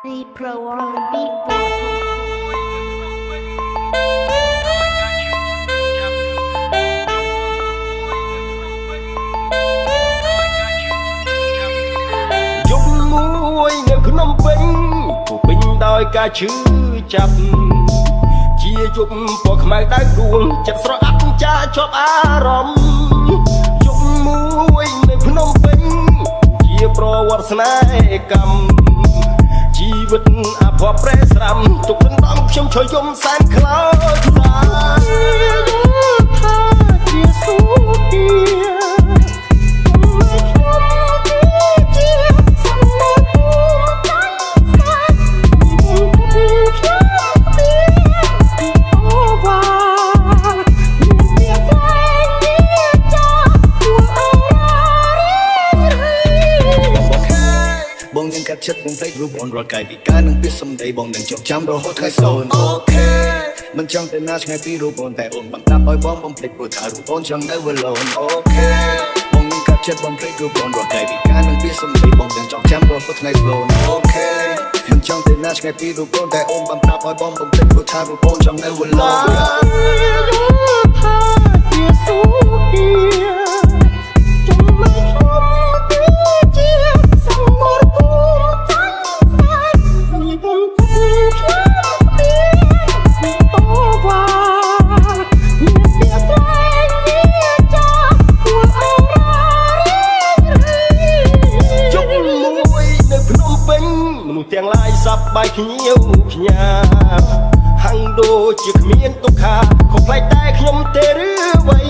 Be pro on the beat. នៅក្នុងពេញពុពេញដោយការឈឺចាប់ជាយប់ពណ៌ខ្មៅដៅដួងចិត្តស្រអាប់ចាជាប់អារម្មណ៍យប់មួយនៅភ្នំពេញជាប្រវត្តិស្នេហ៍កម្មជីវិតអភ័ព្វប្រេស្រាំទុករំដំខ្ញុំឈរយំសែនខ្លោចស្រាថាជាសុភាបងនឹងកាត់ចិត្តបងភ្លេចរូបអូនរាល់កាយពីការនឹងពាក្យសម្ដីបងនឹងចងចាំរហូតថ្ងៃសូនអូខេមិនចង់ទៅណាឆ្ងាយពីរូបអូនតែអូនបានប្រាប់ឲ្យបងភ្លេចព្រោះថារូបអូនចង់នៅ alone អូខេបងនឹងកាត់ចិត្តបងភ្លេចរូបអូនរាល់កាយពីការនឹងពាក្យសម្ដីបងនឹងចងចាំរហូតថ្ងៃសូនអូខេមិនចង់ទៅណាឆ្ងាយពីរូបអូនតែអូនបានប្រាប់ឲ្យបងភ្លេចព្រោះថារូបអូនចង់នៅ alone ថាជាសុភាទាំងឡាយសប្បាយភ្ញៀវភ្ញាហាំងដូចជាគ្មានទុក្ខាខុសប្លែកតែខ្ញុំទេឬអ្វី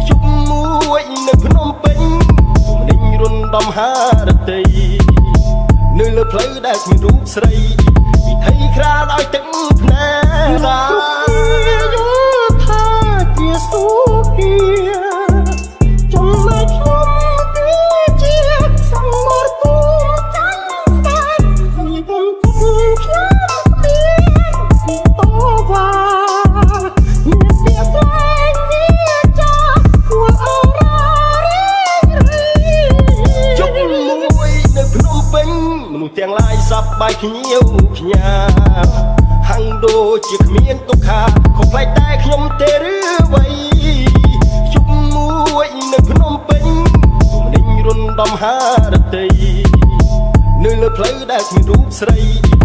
ជប់មួយនៅភ្នំពេញទំនិញរុនដំហារតីនៅលើផ្លូវដែលគ្មានរូបស្រីវិថីក្រាលឲ្យទឹកភ្នែកថាជាសុភាទាំងឡាយសប្បាយភ្ញៀវភ្ញាហាំងដូចជាគ្មានទុក្ខាខុសប្លែកតែខ្ញុំទេឬអ្វីជប់មួយនៅភ្នំពេញទំនិញរុនដំហារតីនៅលើផ្លូវដែលគ្មានរូបស្រី